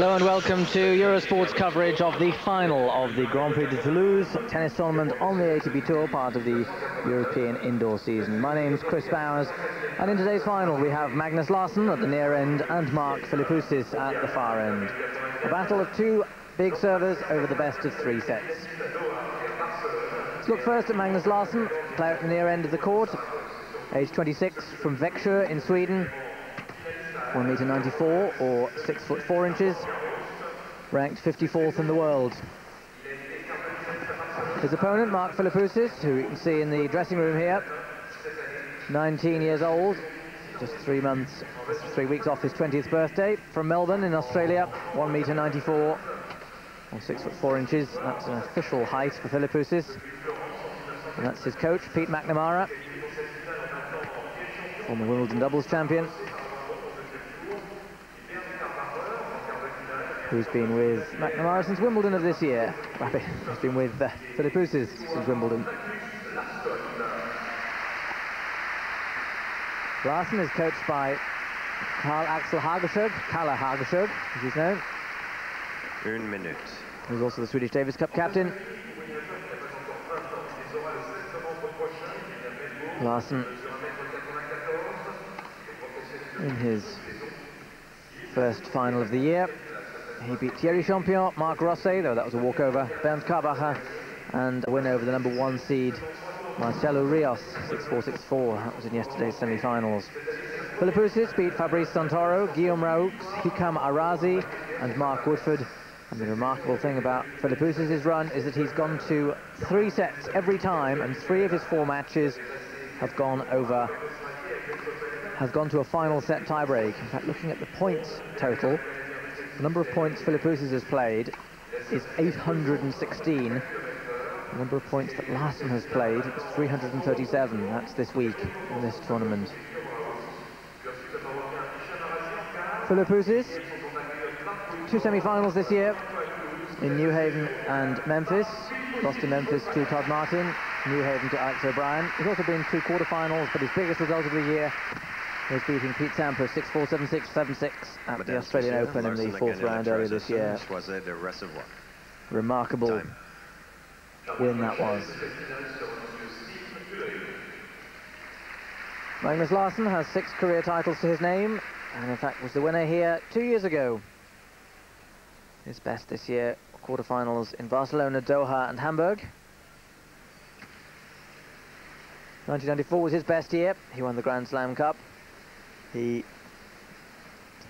Hello and welcome to Eurosport's coverage of the final of the Grand Prix de Toulouse tennis tournament on the ATP Tour, part of the European indoor season. My name's Chris Bowers, and in today's final we have Magnus Larsson at the near end and Mark Philippoussis at the far end. A battle of two big servers over the best of three sets. Let's look first at Magnus Larsson, player at the near end of the court, age 26, from Växjö in Sweden. 1m94 or 6'4", ranked 54th in the world. His opponent, Mark Philippoussis, who you can see in the dressing room here, 19 years old, just 3 weeks off his 20th birthday, from Melbourne in Australia, 1m94 or 6'4". That's an official height for Philippoussis. And that's his coach, Pete McNamara, former Wimbledon doubles champion, who's been with McNamara since Wimbledon of this year. He's been with Philippoussis since Wimbledon. Larsson is coached by Karl-Axel Hageskjöld, Kalle Hageskjöld, as he's known. 1 minute. He's also the Swedish Davis Cup captain. Larsson, in his first final of the year, he beat Thierry Champion, Marc Rosset, though that was a walkover, Bernd Karbacher, and a win over the #1 seed, Marcelo Rios, 6-4, 6-4. That was in yesterday's semi-finals. Philippoussis beat Fabrice Santoro, Guillaume Raoux, Hikam Arazi, and Mark Woodford. And the remarkable thing about Philippoussis' run is that he's gone to 3 sets every time, and 3 of his 4 matches have gone to a final set tiebreak. In fact, looking at the points total, the number of points Philippoussis has played is 816. The number of points that Larsson has played is 337. That's this week in this tournament. Philippoussis, 2 semi-finals this year in New Haven and Memphis. Lost to Memphis to Todd Martin, New Haven to Alex O'Brien. He's also been 2 quarterfinals, but his biggest result of the year was beating Pete Sampras 6-4, 7-6, 7-6 at the Australian Open in the 4th round earlier this year. Remarkable win that was. Magnus Larsson has 6 career titles to his name, and in fact was the winner here 2 years ago. His best this year, quarterfinals in Barcelona, Doha and Hamburg. 1994 was his best year. He won the Grand Slam Cup. He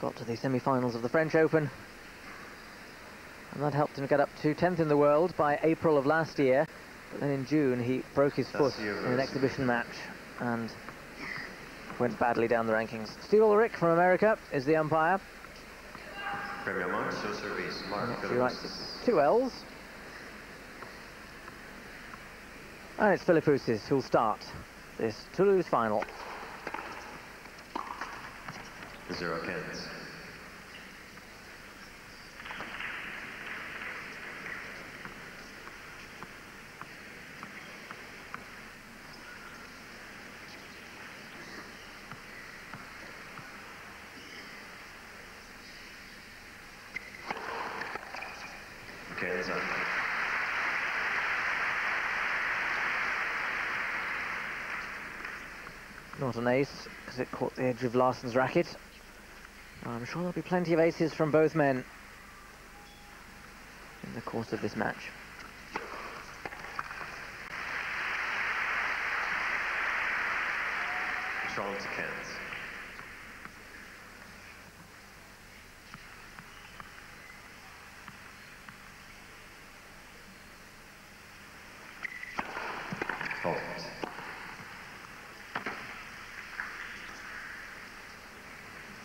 got to the semi-finals of the French Open, and that helped him get up to 10th in the world by April of last year. But then in June he broke his foot in an exhibition match and went badly down the rankings. Steve Ulrich from America is the umpire. He writes 2 L's. And it's Philippoussis who'll start this Toulouse final. 0 cans. Cans up. Not an ace, because it caught the edge of Larsson's racket. I'm sure there'll be plenty of aces from both men in the course of this match. Control to cans. Fault.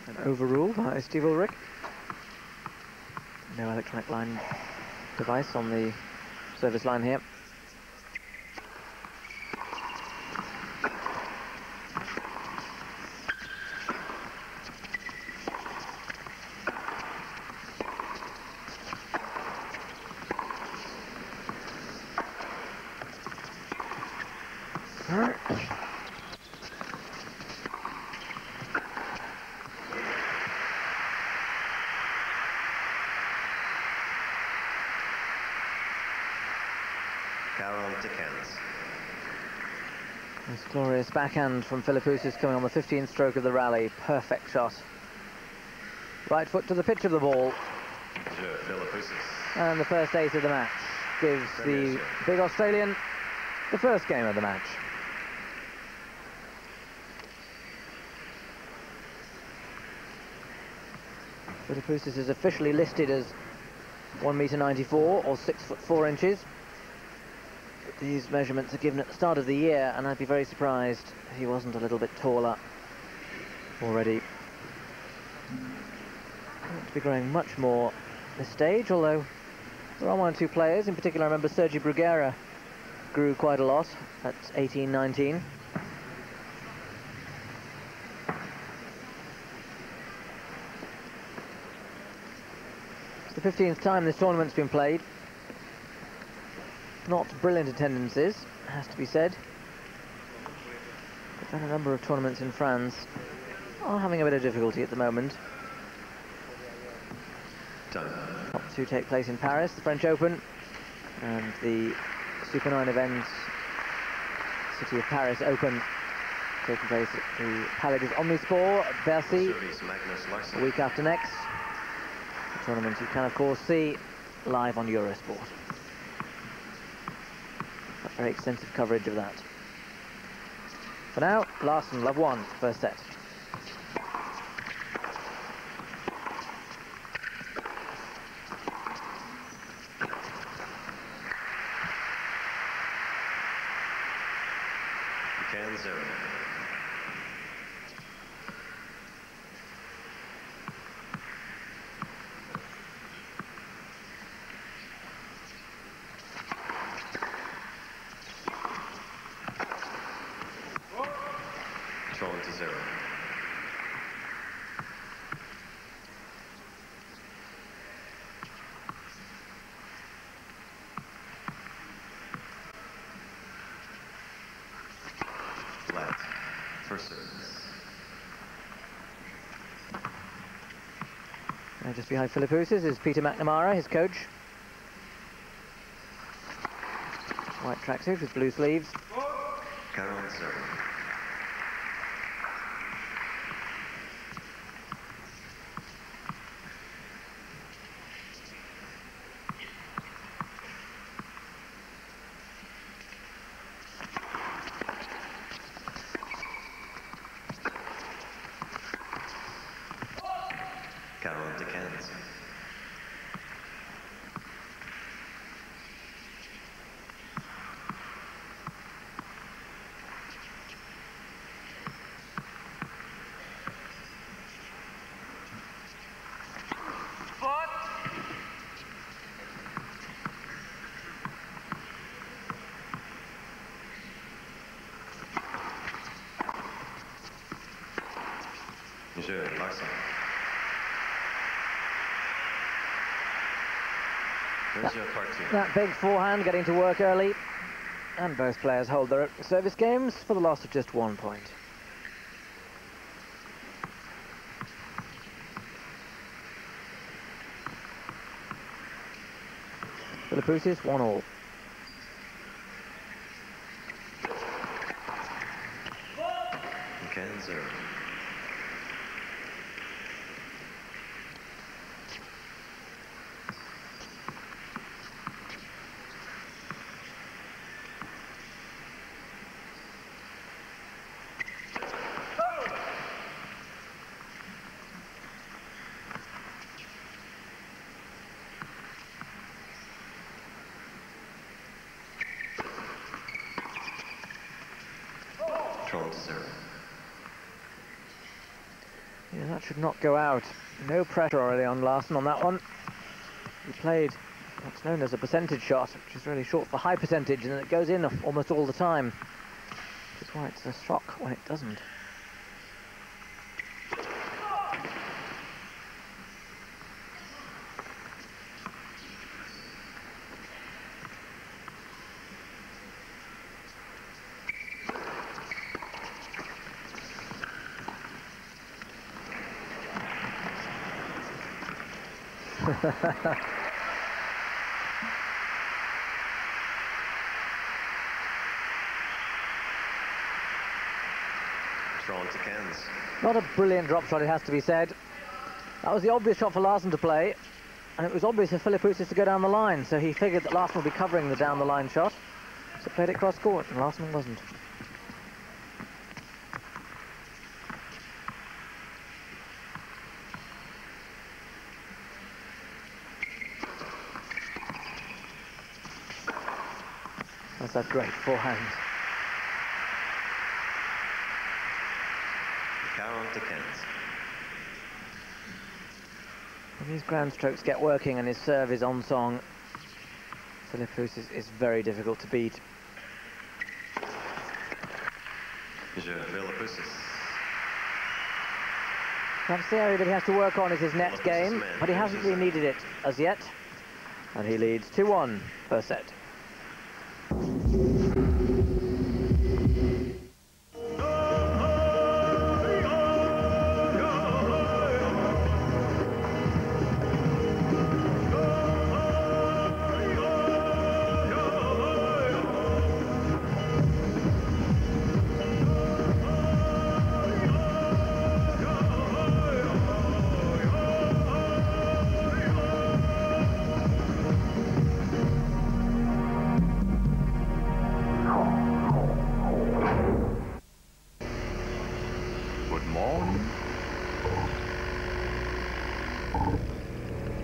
An overrule by Steve Ulrich. No electronic line device on the service line here. This glorious backhand from Philippoussis coming on the 15th stroke of the rally. Perfect shot. Right foot to the pitch of the ball. And the first ace of the match gives the big Australian the first game of the match. Philippoussis is officially listed as 1m94 or 6'4". These measurements are given at the start of the year, and I'd be very surprised if he wasn't a little bit taller already. Seems to be growing much more this stage, although there are one or two players. In particular, I remember Sergi Bruguera grew quite a lot at 18, 19. It's the 15th time this tournament's been played. Not brilliant attendances, has to be said. But then a number of tournaments in France are having a bit of difficulty at the moment. Top two take place in Paris, the French Open, and the Super 9 events, City of Paris Open, taking place at the Palais des Omnisports at Bercy, a week after next. A tournament you can, of course, see live on Eurosport. Very extensive coverage of that. For now, Larsson, love one, first set. To 0. Flat for service. And just behind Philippoussis is Peter McNamara, his coach. White tracksuit with blue sleeves. 40. Larsson. That big forehand getting to work early, and both players hold their service games for the loss of just 1 point. Philippoussis 1-all. Zero. To 0. Yeah, that should not go out. No pressure already on Larsson on that one. He played what's known as a percentage shot, which is really short for high percentage, and it goes in almost all the time. Which is why it's a shock when it doesn't. Drawn to Cairns. Not a brilliant drop shot, it has to be said. That was the obvious shot for Larsson to play, and it was obvious for Philippoussis to go down the line, so he figured that Larsson would be covering the down-the-line shot, so played it cross-court, and Larsson wasn't. That's a great forehand. Caron to Cairns. When these ground strokes get working and his serve is on song, Philippoussis is very difficult to beat. Philippoussis. Perhaps the area that he has to work on is his net game, but he hasn't really needed it as yet. And he leads 2-1 per set.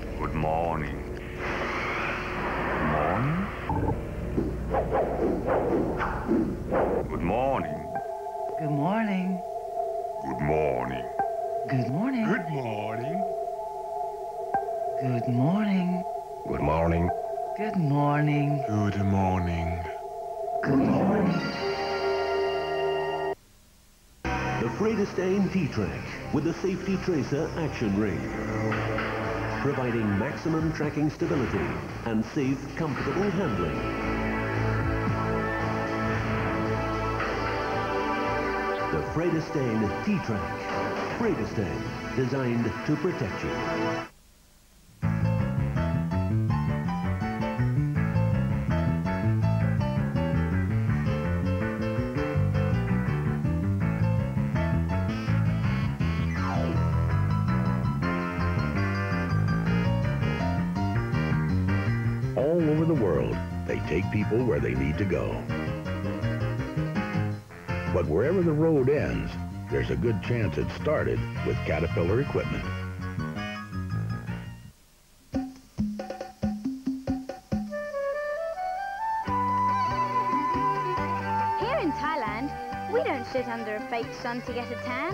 Good morning. Good morning. Good morning. Good morning. Good morning. Good morning. Good morning. Good morning. Good morning. Good morning. Good morning. The Vredestein T-Track with the Safety Tracer Action Ring, providing maximum tracking stability and safe, comfortable handling. The Vredestein T-Track. Vredestein, designed to protect you. All over the world, they take people where they need to go. But wherever the road ends, there's a good chance it started with Caterpillar equipment. Here in Thailand, we don't sit under a fake sun to get a tan.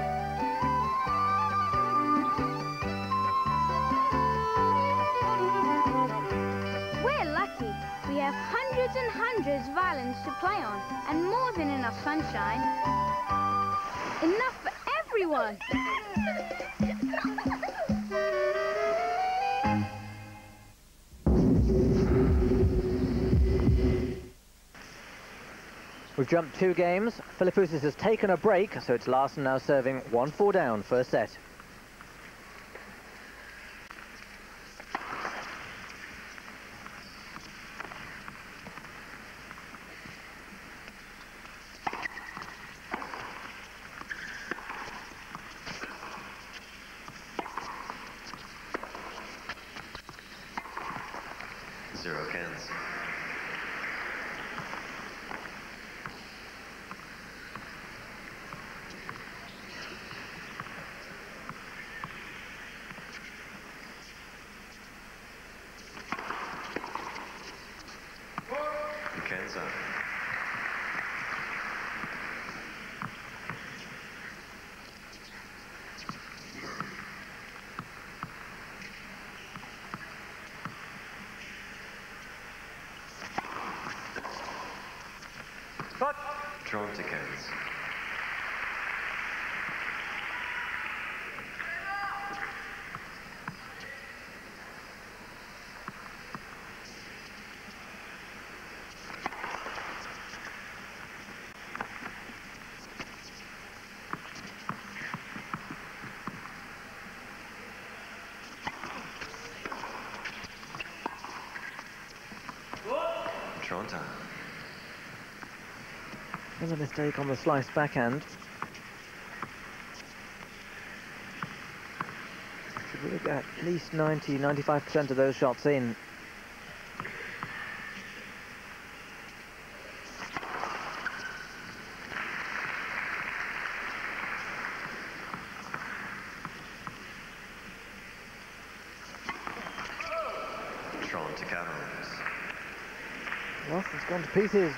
We're lucky. We have hundreds and hundreds of islands to play on, and more than enough sunshine. Enough for everyone! We've jumped 2 games. Philippoussis has taken a break, so it's Larsson now serving 1-4 down, first set. Zero cans. Cans up. Drawn to cans. Drawn time. There's a mistake on the slice backhand. We'll get at least 90-95% of those shots in. Larsson's gone to pieces.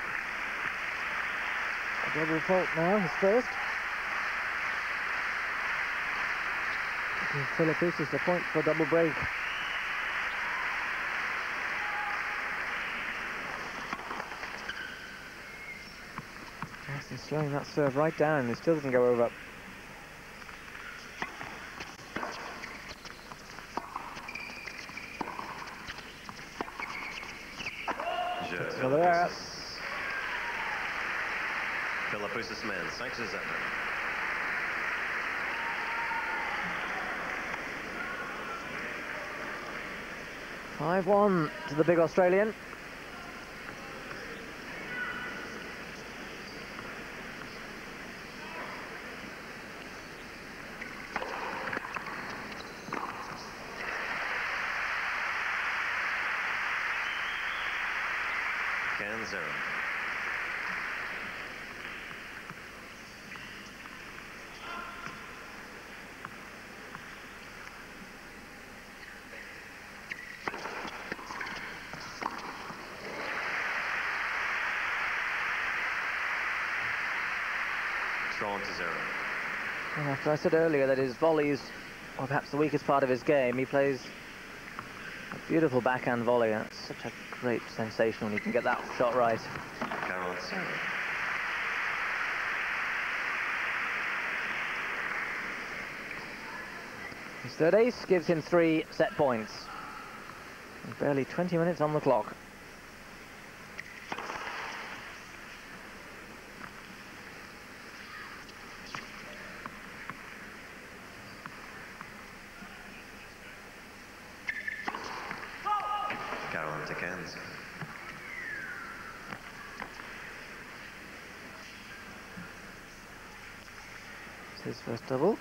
A double fault now, his first. Philippoussis the point for a double break. Larsson's slowing that serve right down. It still doesn't go over. Another error. Philippoussis men, 5-0. (5-1) to the big Australian. Can 0. Drawn to 0. And after I said earlier that his volleys are perhaps the weakest part of his game, he plays a beautiful backhand volley. That's such a great sensation when you can get that shot right. Caron 0. His third ace gives him 3 set points. And barely 20 minutes on the clock. Caron to Cairns. It's his first double.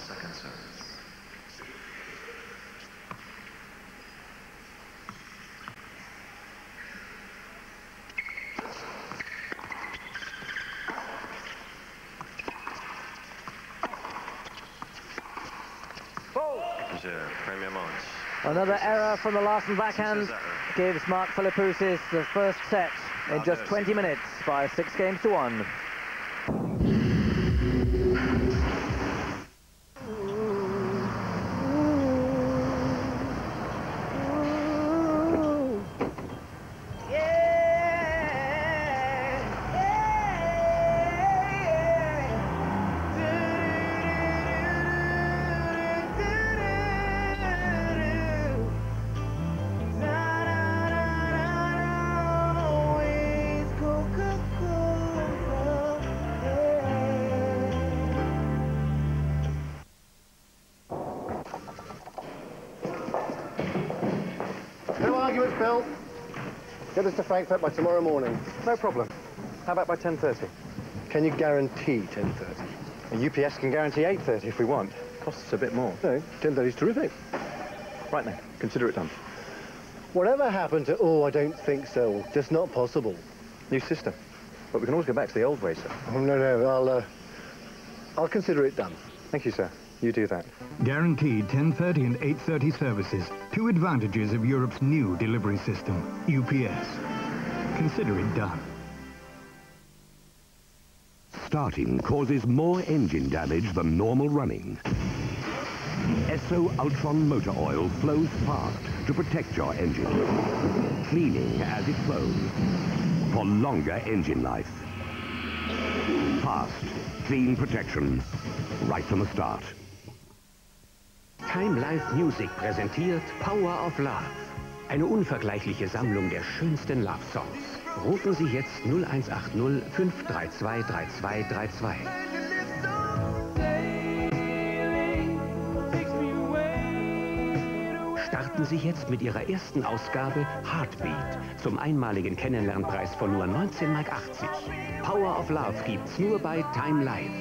Second service. Premier match. Another error from the Larsson backhand gives Mark Philippoussis the first set in just 20 minutes by 6-1. No arguments, Bill. Get us to Frankfurt by tomorrow morning. No problem. How about by 10:30? Can you guarantee 10:30? UPS can guarantee 8:30 if we want. Costs us a bit more. No, 10:30 is terrific. Right then, consider it done. Whatever happened to, oh, I don't think so, just not possible. New system. But we can always go back to the old way, sir. Oh, no, I'll consider it done. Thank you, sir. You do that. Guaranteed 10:30 and 8:30 services. 2 advantages of Europe's new delivery system, UPS. Consider it done. Starting causes more engine damage than normal running. Esso Ultron motor oil flows fast to protect your engine, cleaning as it flows for longer engine life. Fast, clean protection right from the start. Time Live Music präsentiert Power of Love. Eine unvergleichliche Sammlung der schönsten Love-Songs. Rufen Sie jetzt 0180 532 3232. Starten Sie jetzt mit Ihrer ersten Ausgabe Heartbeat zum einmaligen Kennenlernpreis von nur 19,80 Mark. Power of Love gibt's nur bei Time Live.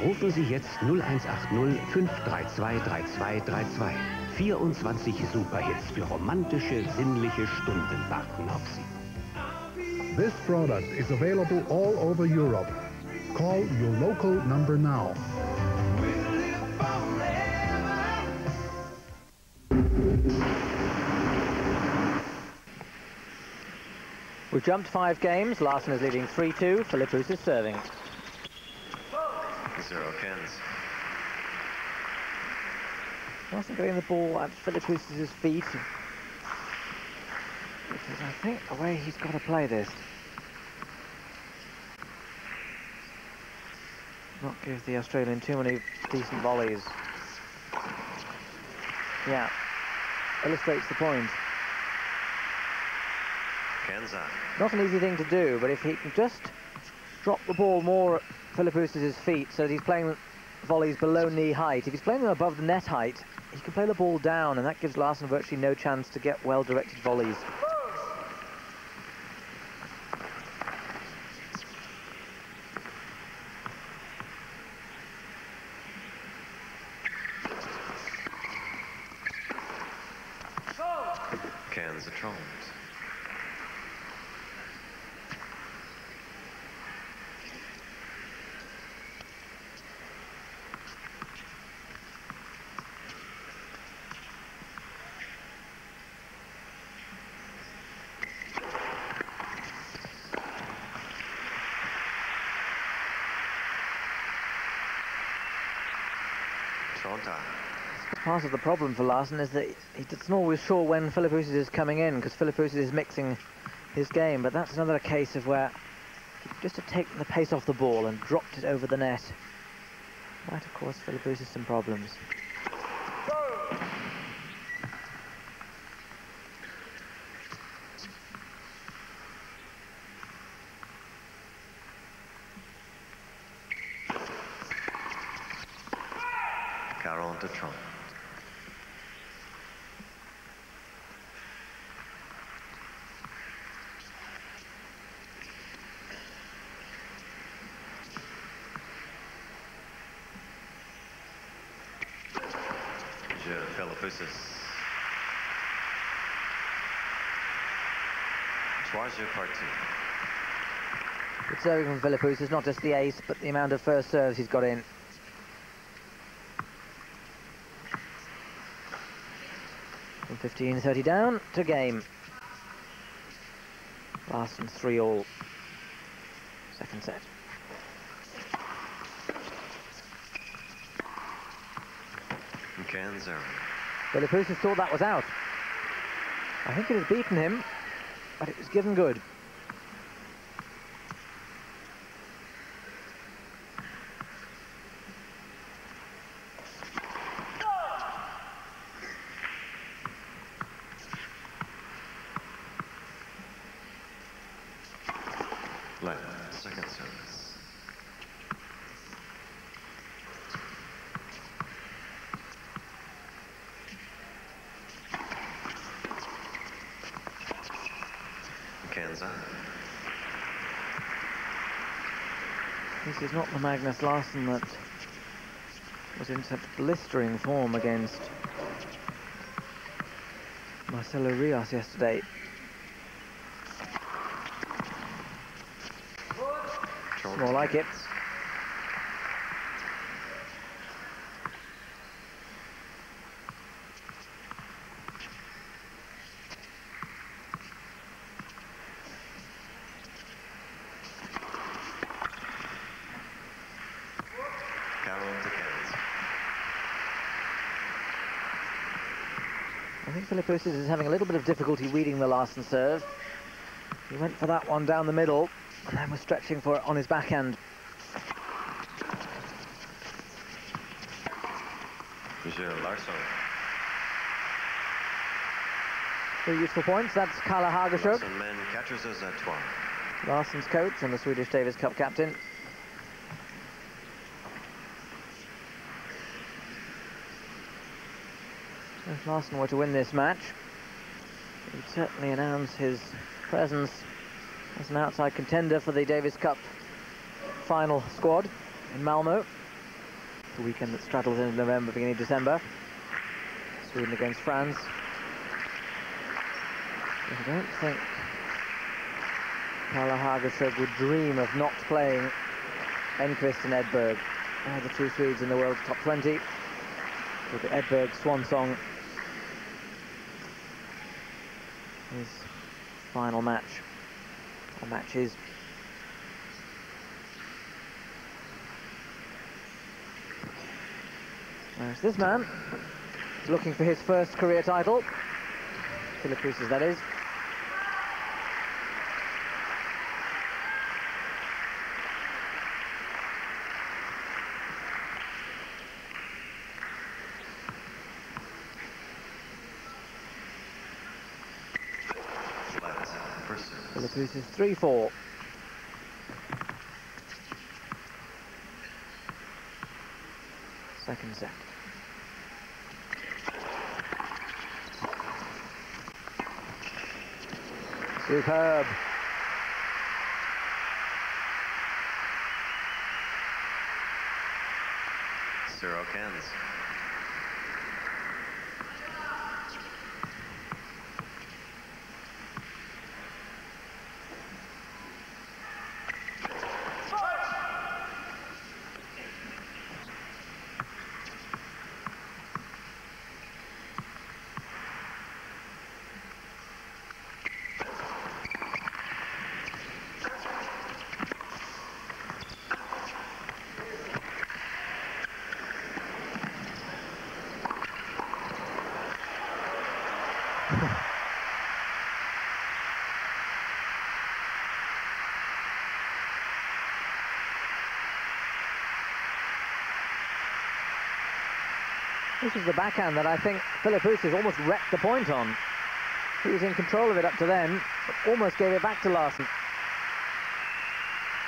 Rufen Sie jetzt 0180 532 3232. 24 Superhits für romantische, sinnliche Stunden warten auf Sie. This product is available all over Europe. Call your local number now. We've jumped 5 games. Larsson is leading 3-2. Philippoussis is serving. 0 Cairns. Larsson getting the ball at Philippoussis' feet. Which is, I think, the way he's got to play this. Not give the Australian too many decent volleys. Yeah, illustrates the point. Kenza. Not an easy thing to do, but if he can just drop the ball more at Philippoussis' feet so that he's playing volleys below knee height. If he's playing them above the net height, he can play the ball down, and that gives Larsson virtually no chance to get well-directed volleys. Cairns the Trons. Part of the problem for Larsson is that he doesn't always sure when Philippoussis is coming in, because Philippoussis is mixing his game, but that's another case of where he just have taken the pace off the ball and dropped it over the net. Might have caused Philippoussis some problems. Caron to Tron. Philippoussis. Troisième partie. Good serving from Philippoussis, not just the ace, but the amount of first serves he's got in. From 15-30 down to game. Larsson 3-all. Second set. Philippoussis thought that was out. I think it had beaten him, but it was given good. Left, second service. This is not the Magnus Larsson that was in such blistering form against Marcelo Rios yesterday. More like it. I think Philippoussis is having a little bit of difficulty reading the Larsson serve. He went for that one down the middle and then was stretching for it on his backhand. Larsson. 3 useful points. That's Kalle Hagerskog, Larsson men catches us at 12. Larsson's coach and the Swedish Davis Cup captain. If Larsson were to win this match, he would certainly announce his presence as an outside contender for the Davis Cup final squad in Malmo, the weekend that straddles into November, beginning of December. Sweden against France. But I don't think Kalle Hagerskog would dream of not playing Enqvist and Edberg. They're the two Swedes in the world's top 20. With the Edberg swan song, his final match, or matches. Whereas this man is looking for his first career title. Philippoussis, that is. Philippoussis 3-4. Second set. Superb. Zero cans. This is the backhand that I think Philippoussis almost wrecked the point on. He was in control of it up to then, but almost gave it back to Larsson.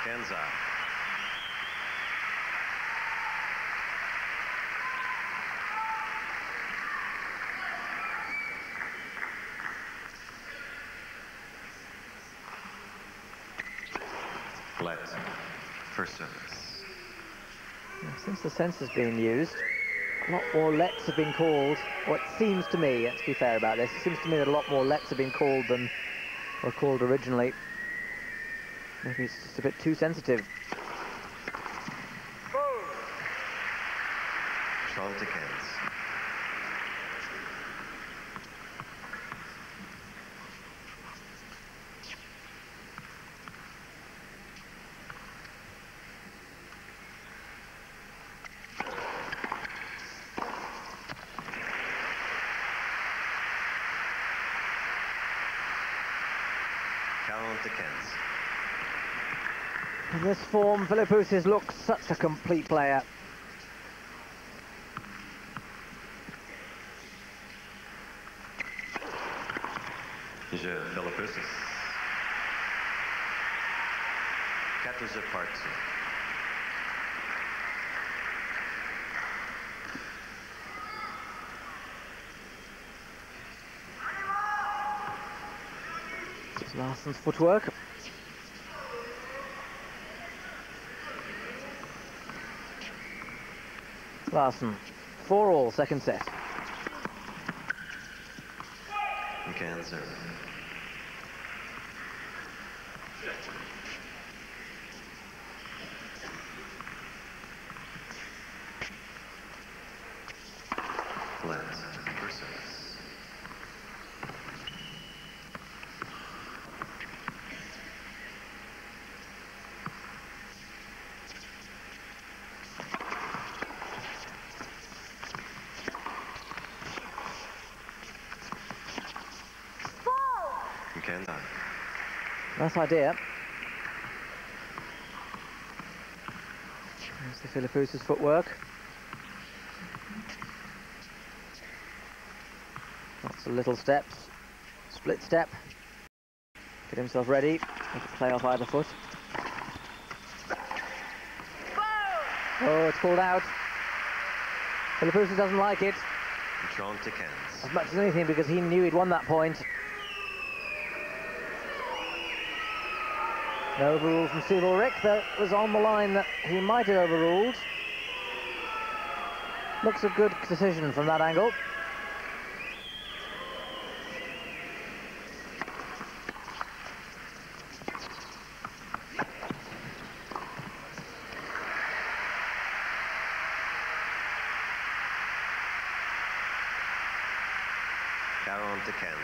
Kenza. Let. First service. Since the sensor's been used, a lot more lets have been called, or it seems to me, let's be fair about this, it seems to me that a lot more lets have been called than were called originally. Maybe it's just a bit too sensitive. Trump to cans. In this form, Philippoussis looks such a complete player. Philippoussis. Captures of part 2. It's Larsson's footwork. Larsson, 4-all, second set. Cancer. Let. First service. Nice idea. There's the Philippoussis footwork. Just a little steps, split step. Get himself ready. He can play off either foot. Oh, it's pulled out. Philippoussis doesn't like it. Drawn to cans. As much as anything because he knew he'd won that point. No overrule from Steve Ulrich. That was on the line that he might have overruled. Looks a good decision from that angle. Caron to cans.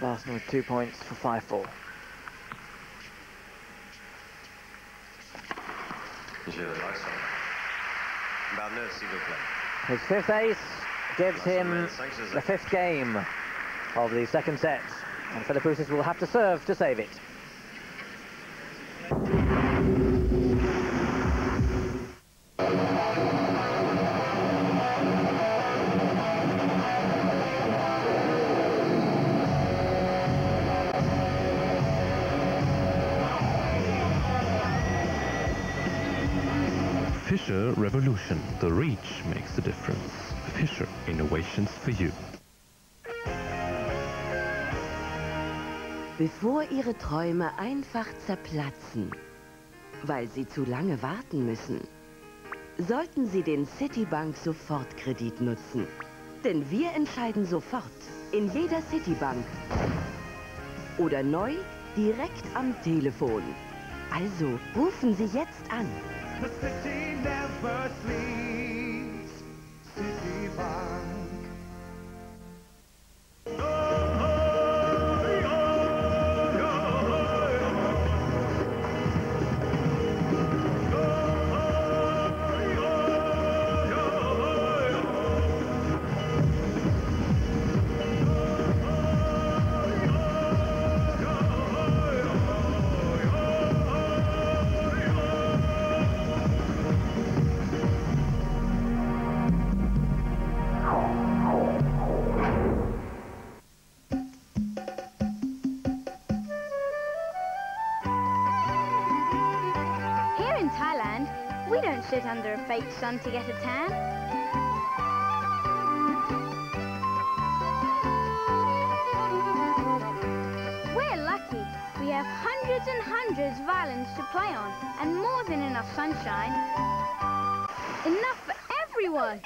Larsson with 2 points for 5-4. Larsson. Magnus, s'il vous plaît. His fifth ace gives him the fifth game of the second set. And Philippoussis will have to serve to save it. Fischer Revolution. The reach makes the difference. Fischer Innovations for you. Bevor Ihre Träume einfach zerplatzen, weil Sie zu lange warten müssen, sollten Sie den Citibank Sofortkredit nutzen. Denn wir entscheiden sofort in jeder Citibank. Oder neu direkt am Telefon. Also rufen Sie jetzt an. The city never sleeps. Citibank. We don't sit under a fake sun to get a tan. We're lucky. We have hundreds and hundreds of islands to play on, and more than enough sunshine. Enough for everyone.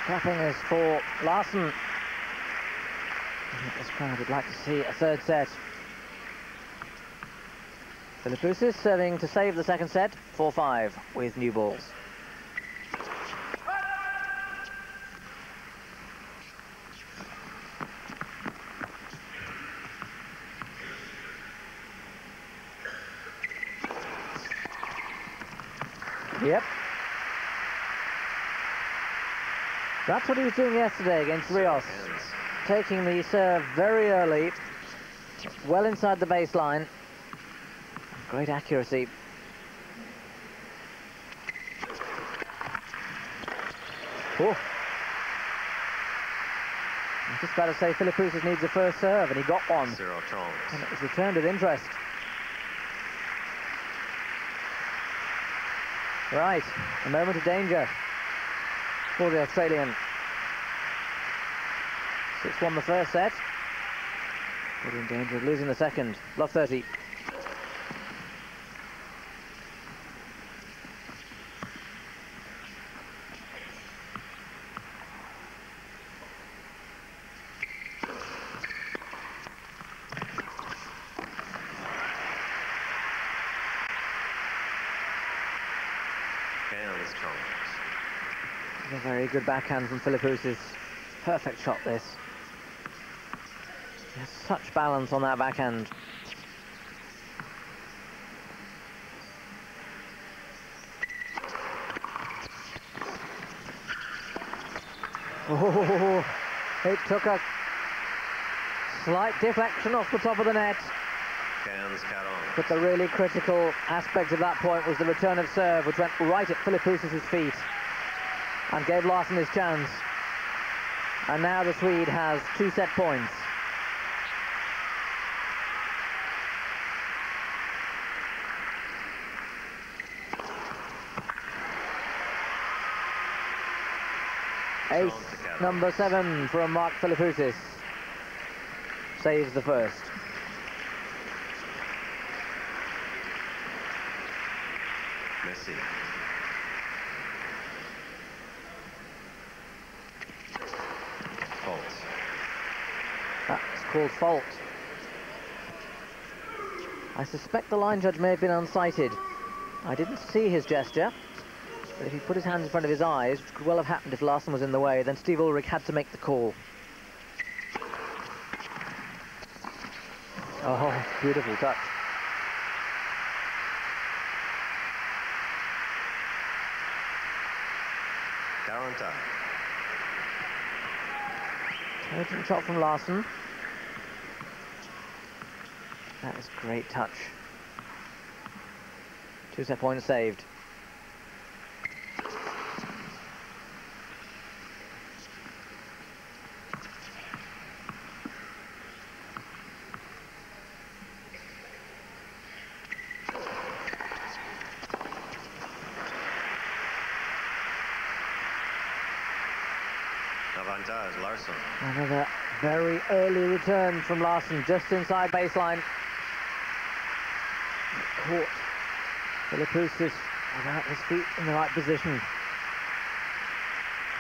Clapping is for Larsson. I think this crowd would like to see a third set. Philippoussis serving to save the second set, 4-5 with new balls. Yep. That's what he was doing yesterday against Rios. Taking the serve very early, well inside the baseline. Great accuracy. Oh. I was just about to say Philippoussis needs a first serve, and he got one. And it was returned with interest. Right, a moment of danger for the Australian. 6-1 the first set. But in danger of losing the second. Love 30. A very good backhand from Philippoussis. Perfect shot, this. He has such balance on that backhand. Oh, it took a slight deflection off the top of the net. Cairns, Caron. But the really critical aspect of that point was the return of serve, which went right at Philippoussis' feet and gave Larsson his chance. And now the Swede has 2 set points. Ace number 7 from Mark Philippoussis saves the first. Messi. Fault. That's called fault. I suspect the line judge may have been unsighted. I didn't see his gesture, but if he put his hands in front of his eyes, which could well have happened if Larsson was in the way, then Steve Ulrich had to make the call. Oh, beautiful touch. Caron. Urgent shot from Larsson. That is great touch. 2 set points saved. Avantage, Larsson. Another very early return from Larsson, just inside baseline. Caught Philippoussis without his feet in the right position.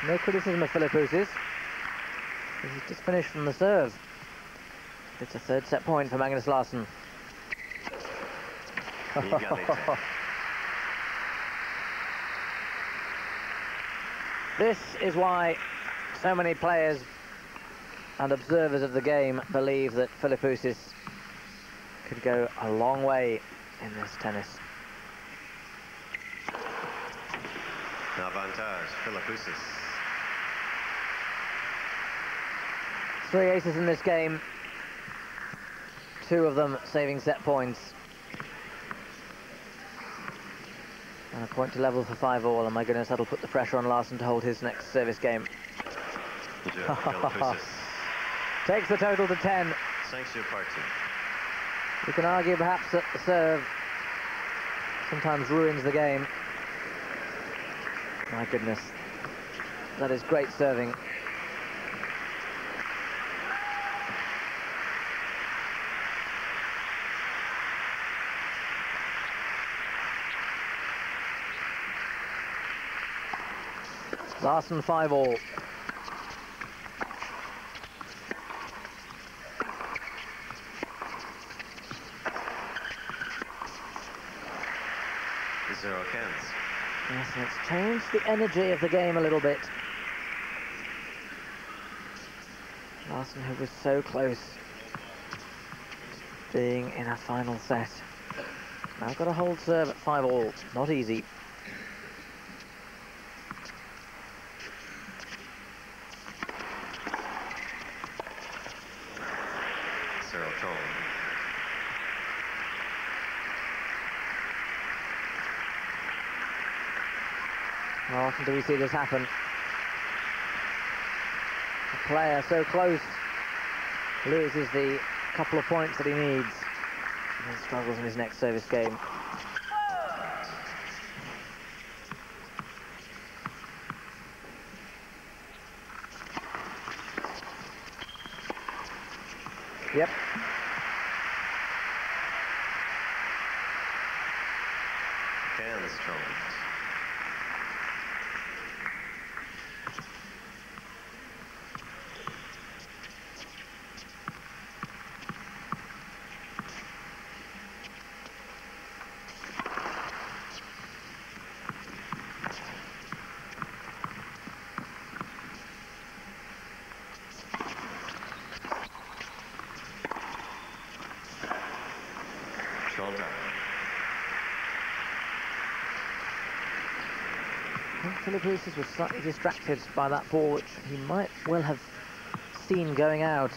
No criticism of Philippoussis. He's just finished from the serve. It's a 3rd set point for Magnus Larsson. This is why so many players and observers of the game believe that Philippoussis could go a long way in this tennis. Avantage, Philippoussis. 3 aces in this game, 2 of them saving set points. And a point to level for 5-all, and my goodness, that'll put the pressure on Larsson to hold his next service game. Takes the total to 10. Sanction party. You can argue perhaps that the serve sometimes ruins the game. My goodness, that is great serving. Larsson 5-all. Zero cans. Yes, it's changed the energy of the game a little bit. Larsson, who was so close to being in a final set. Now got a hold serve at 5-all. Not easy. How often do we see this happen? A player so close loses the couple of points that he needs and then struggles in his next service game. Yep. Cans strong. I think Philippoussis was slightly distracted by that ball, which he might well have seen going out.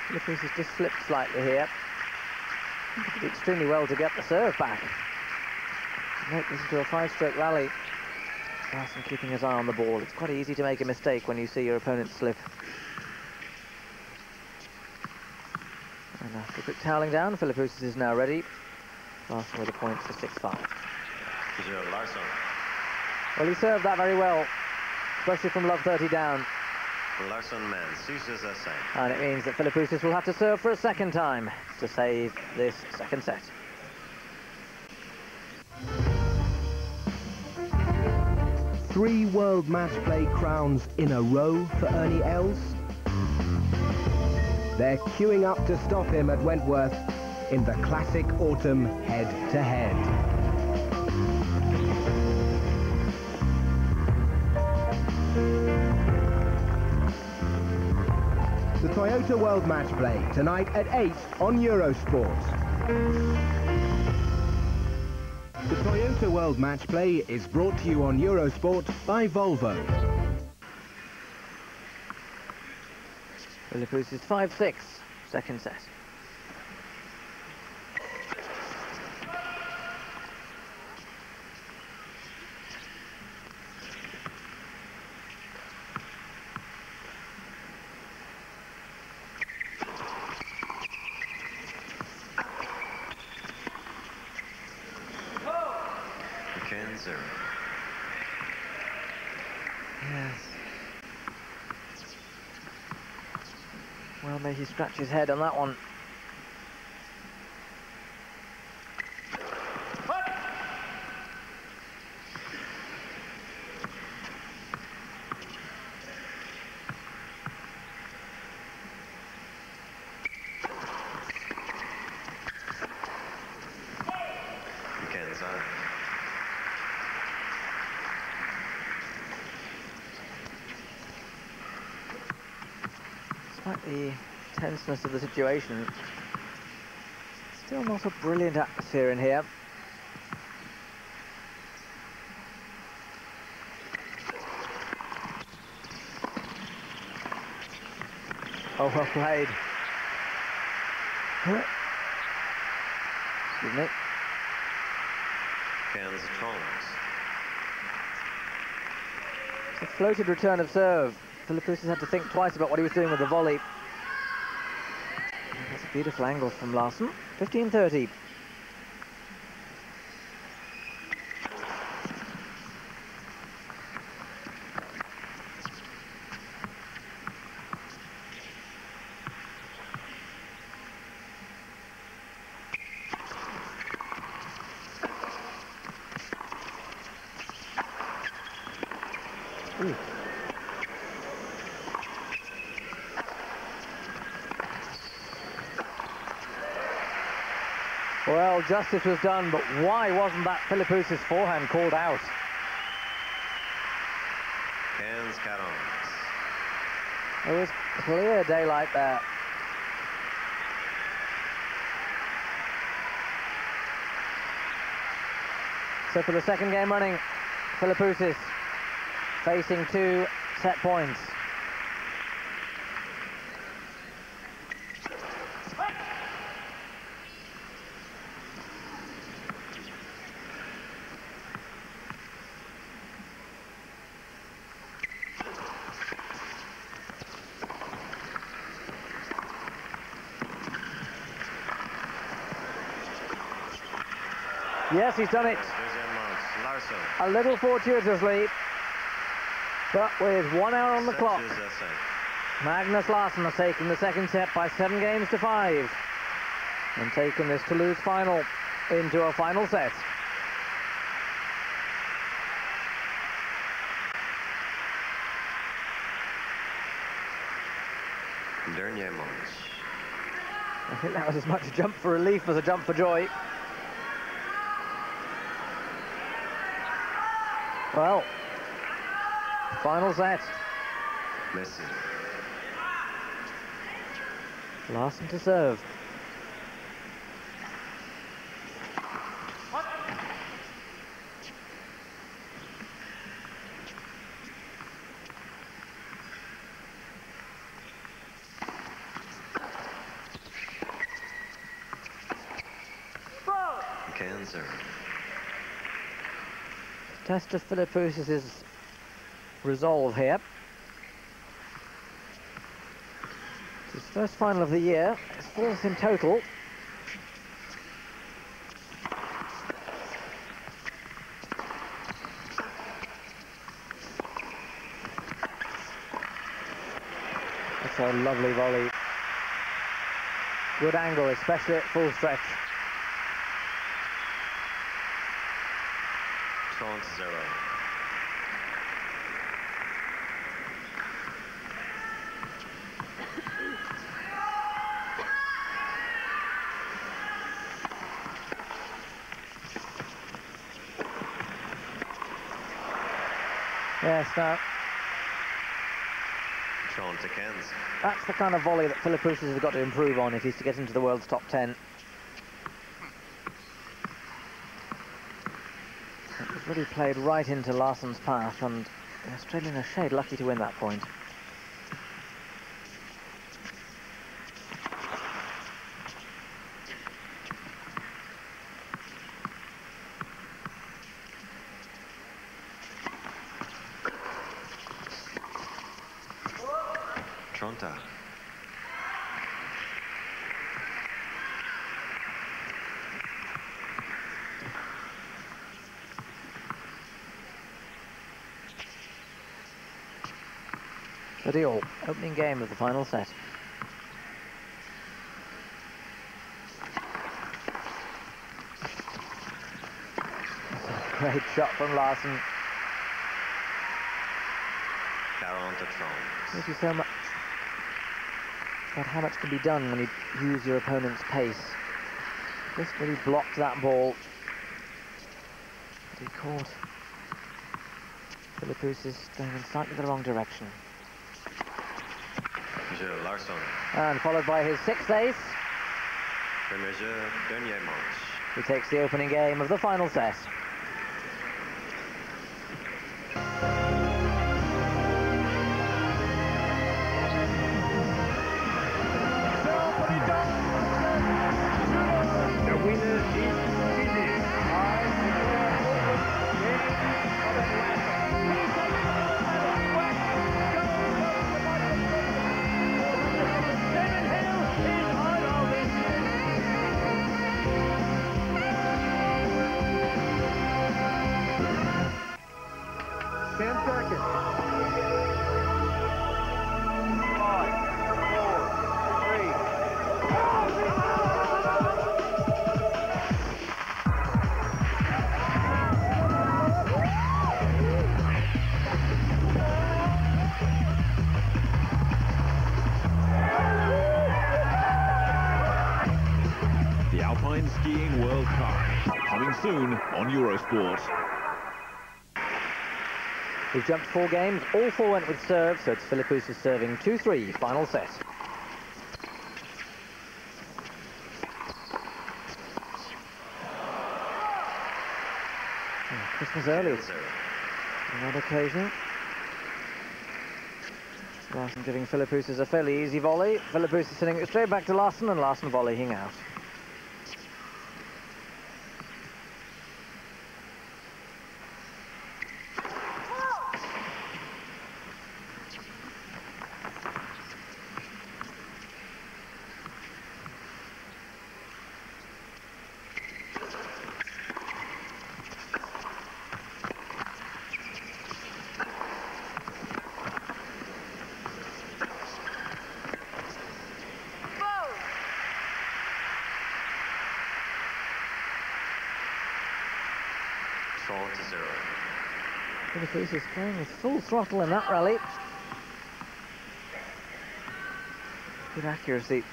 Philippoussis just slipped slightly here. He did extremely well to get the serve back. To make this into a 5-stroke rally. Larsson keeping his eye on the ball. It's quite easy to make a mistake when you see your opponent slip. And after a quick toweling down, Philippoussis is now ready. Larsson with the points for 6-5. Larsson. Well, he served that very well, especially from love 30 down. Larsson man, 6-5. And it means that Philippoussis will have to serve for a second time to save this second set. Three World Match Play crowns in a row for Ernie Els. They're queuing up to stop him at Wentworth in the classic autumn head-to-head. The Toyota World Match Play, tonight at 8 on Eurosport. The Toyota World Match Play is brought to you on Eurosport by Volvo. Philippoussis 5-6, second set. Yes. Well, may he scratch his head on that one. Despite the tenseness of the situation, still not a brilliant atmosphere in here. Oh, well played. Excuse me. It's a floated return of serve. Philippoussis had to think twice about what he was doing with the volley. That's a beautiful angle from Larsson. 15-30. Ooh. Well, justice was done, but why wasn't that Philippoussis' forehand called out? There was clear daylight there. So for the second game running, Philippoussis facing 2 set points. Yes, he's done it. A little fortuitously, but with 1 hour on the clock. Magnus Larsson has taken the second set by 7 games to 5 and taken this Toulouse final into a final set. Dernier match. I think that was as much a jump for relief as a jump for joy. Well, final set. Messi. Larsson to serve. Cancer. Test of Philippoussis' resolve here. It's his first final of the year. It's fourth in total. That's a lovely volley. Good angle, especially at full stretch. 30. Yes, now, that's the kind of volley that Philippoussis has got to improve on if he's to get into the world's top 10. It was really played right into Larsson's path, and the Australian are shade lucky to win that point. Tronta. The all opening game of the final set. Great shot from Larsson. Thank you so much about how much can be done when you use your opponent's pace. Just really blocked that ball. But he caught Philippoussis going in slightly the wrong direction. Larsson. And followed by his sixth ace. Dernier match. He takes the opening game of the final set. Skiing World Cup, coming soon on Eurosport. We've jumped 4 games, all 4 went with serve, so it's Philippoussis serving 2-3, final set. Christmas early on that occasion. Larsson giving Philippoussis a fairly easy volley. Philippoussis sending it straight back to Larsson, and Larsson volleying out. Philippoussis playing with full throttle in that rally. Good accuracy.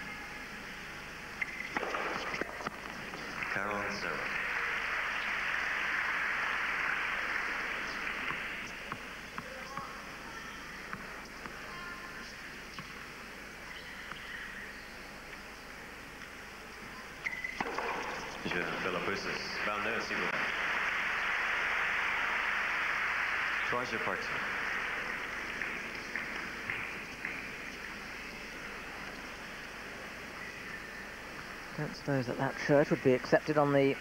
Caron 0. Je Philippoussis. Magnus, s'il vous plaît. Troisième partie. Don't suppose that shirt would be accepted on the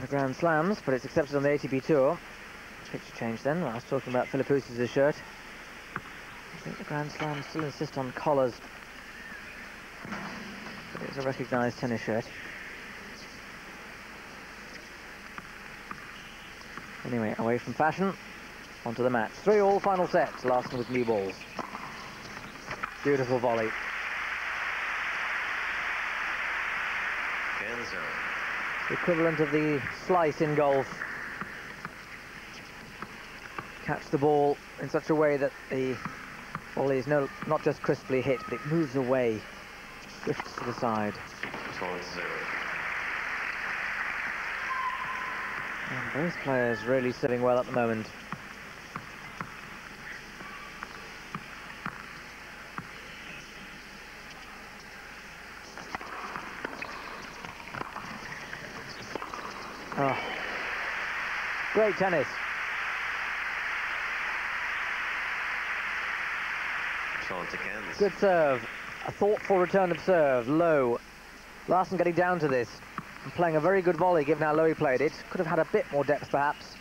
Grand Slams, but it's accepted on the ATP Tour. Picture change then. I was talking about Philippoussis' shirt. I think the Grand Slams still insist on collars, but it's a recognised tennis shirt. Anyway, away from fashion, onto the match. 3-all final set. Larsson with new balls. Beautiful volley. The equivalent of the slice in golf. Catch the ball in such a way that the volley is not just crisply hit, but it moves away, drifts to the side. 12-0. And both players really serving well at the moment. Oh, great tennis. Good serve. A thoughtful return of serve. Low. Larsson getting down to this and playing a very good volley given how low he played it. Could have had a bit more depth perhaps.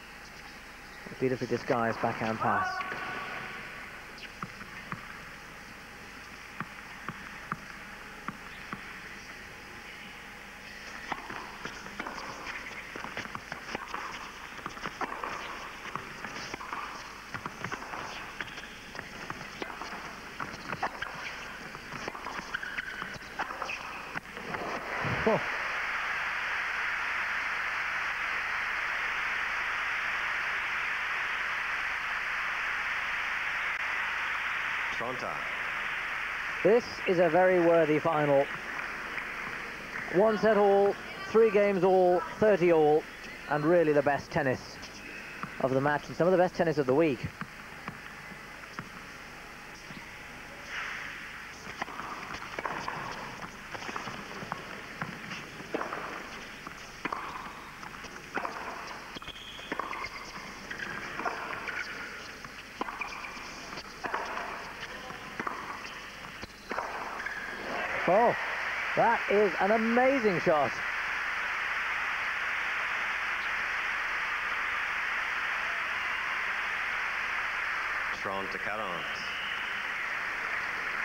A beautifully disguised backhand pass. Oh. This is a very worthy final. 1 set all, 3 games all, 30 all, and really the best tennis of the match and some of the best tennis of the week. Oh, that is an amazing shot. To Caron.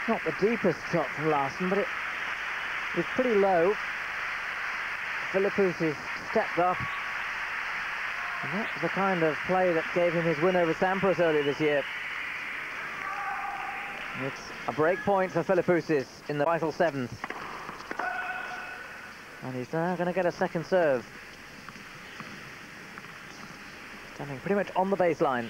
Not the deepest shot from Larsson, but it was pretty low. Philippoussis stepped up. And that's the kind of play that gave him his win over Sampras earlier this year. It's a break point for Philippoussis in the vital 7th. And he's now going to get a second serve. Standing pretty much on the baseline.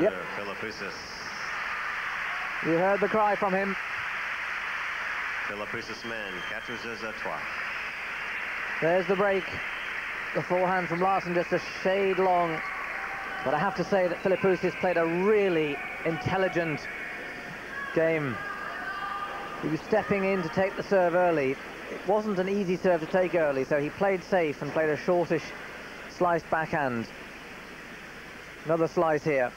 Yep. Philippoussis. You heard the cry from him. Philippoussis man, 4-3. There's the break. The forehand from Larsson just a shade long. But I have to say that Philippoussis played a really intelligent game. He was stepping in to take the serve early. It wasn't an easy serve to take early, so he played safe and played a shortish sliced backhand. Another slice here.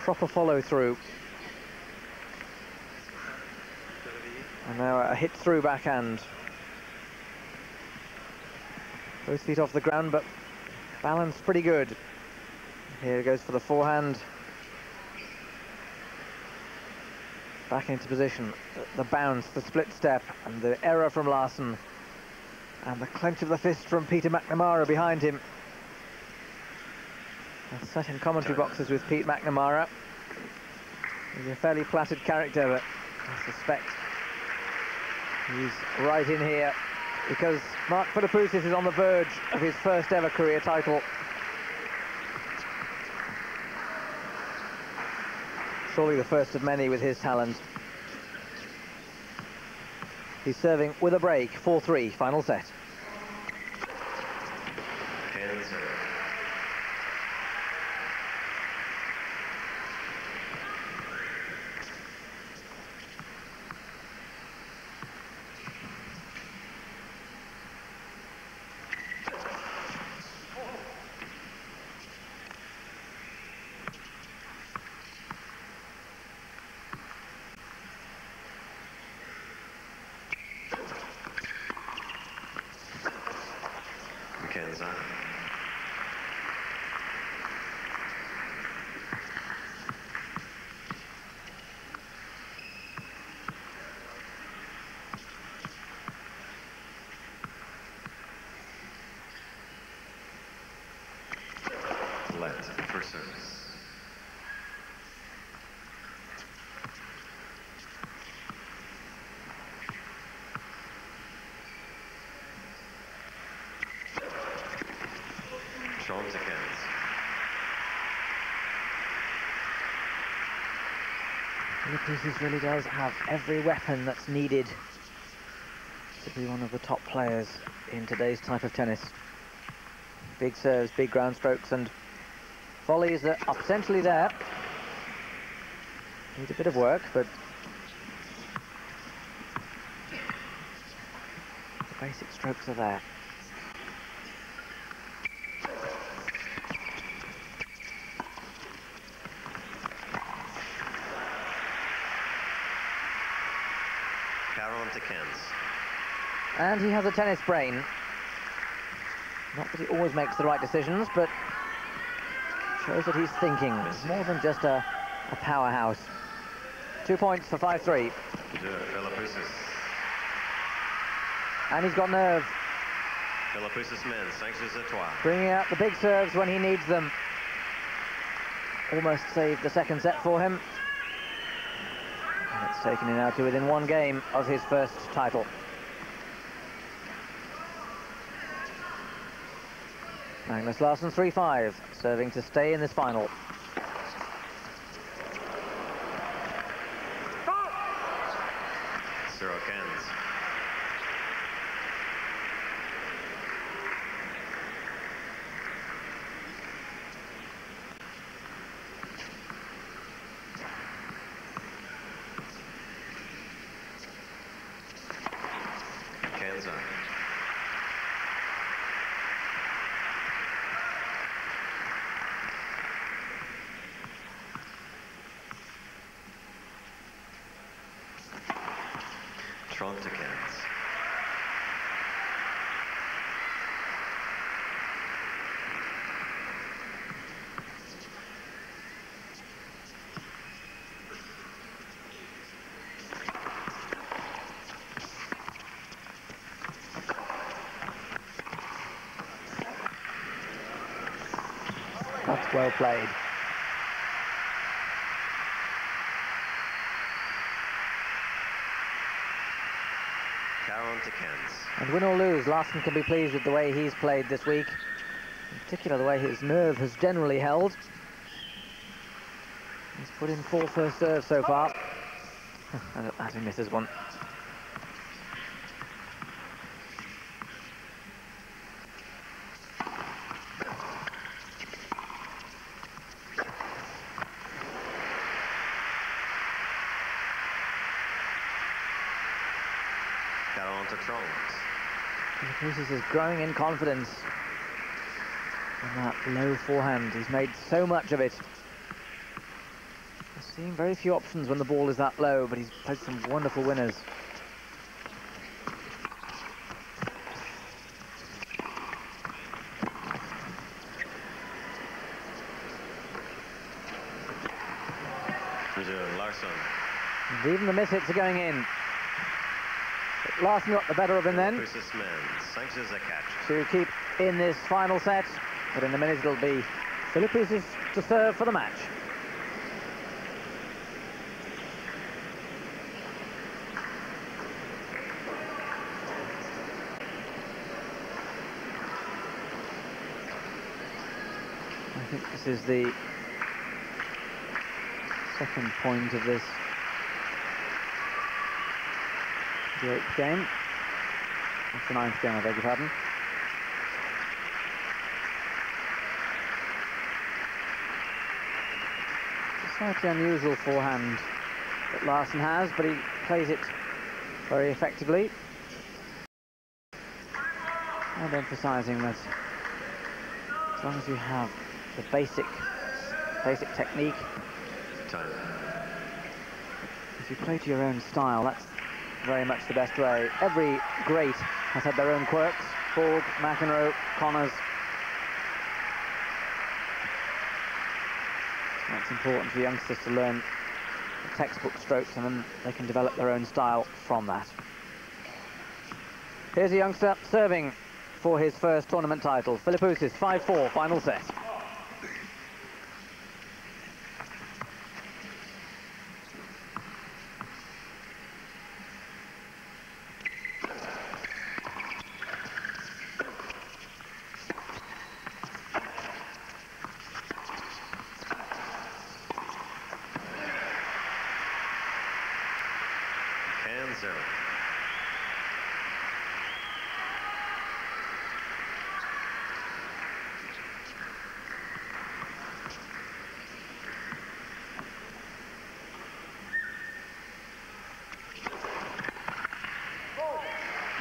Proper follow through. And now a hit through backhand. Both feet off the ground, but balance pretty good. Here it goes for the forehand. Back into position. The bounce, the split step, and the error from Larsson. And the clench of the fist from Peter McNamara behind him. I've sat in commentary boxes with Pete McNamara. He's a fairly placid character, but I suspect he's right in here because Mark Philippoussis is on the verge of his first ever career title. Surely the first of many with his talent. He's serving with a break, 4-3, final set. For service. Sean Dickens. Philippoussis really does have every weapon that's needed to be one of the top players in today's type of tennis. Big serves, big ground strokes, and volleys that are potentially there. Need a bit of work, but the basic strokes are there. And he has a tennis brain. Not that he always makes the right decisions, but shows that he's thinking. He's more than just a powerhouse. 2 points for 5-3. And he's got nerve. Philippoussis men, 5-3. Bringing out the big serves when he needs them. Almost saved the second set for him. And it's taken him now to within one game of his first title. Magnus Larsson 3-5, serving to stay in this final. That's well played. And win or lose, Larsson can be pleased with the way he's played this week. In particular, the way his nerve has generally held. He's put in 4 first serves so far. And at that he misses one. Philippoussis is growing in confidence in that low forehand. He's made so much of it. He's seen very few options when the ball is that low, but he's played some wonderful winners. Larsson. And even the miss hits are going in. Larsson got the better of him then to keep in this final set, but in a minute it'll be Philippoussis to serve for the match. I think this is the second point of this, the 8th game. That's the 9th game, I beg your pardon. It's a slightly unusual forehand that Larsson has, but he plays it very effectively. And emphasising that as long as you have the basic technique, if you play to your own style, that's very much the best way. Every great has had their own quirks. Borg, McEnroe, Connors. It's important for youngsters to learn the textbook strokes, and then they can develop their own style from that. Here's a youngster serving for his first tournament title. Philippoussis, 5-4, final set.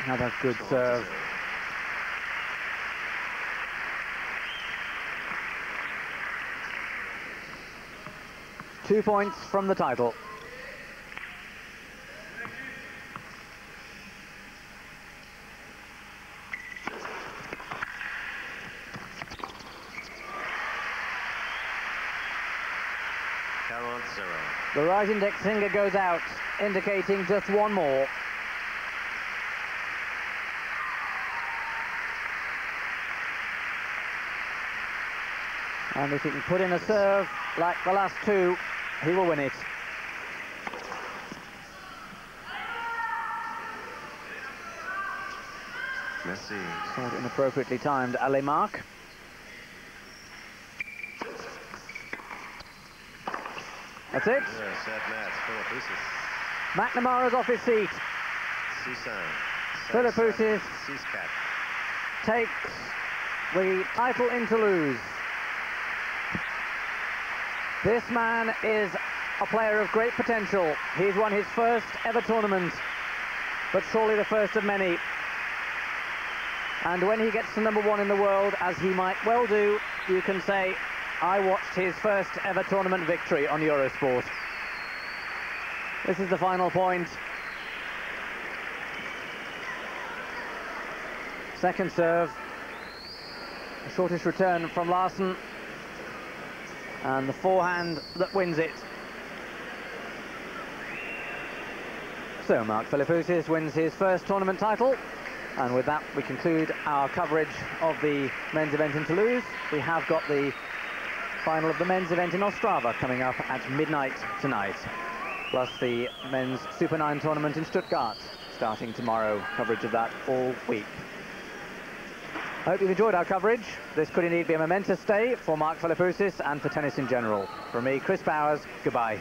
Another good serve. Two points from the title. The right index finger goes out, indicating just one more. And if he can put in a serve like the last two, he will win it. Merci. Sort of inappropriately timed alley mark. That's it. McNamara's off his seat. Philippoussis takes the title in Toulouse. This man is a player of great potential. He's won his first ever tournament, but surely the first of many. And when he gets to #1 in the world, as he might well do, you can say, I watched his first ever tournament victory on Eurosport. This is the final point. Second serve. The shortest return from Larsson. And the forehand that wins it. So Mark Philippoussis wins his first tournament title. And with that, we conclude our coverage of the men's event in Toulouse. We have got the final of the men's event in Ostrava coming up at midnight tonight. Plus the men's Super 9 tournament in Stuttgart starting tomorrow. Coverage of that all week. I hope you've enjoyed our coverage. This could indeed be a momentous day for Mark Philippoussis and for tennis in general. From me, Chris Bowers, goodbye.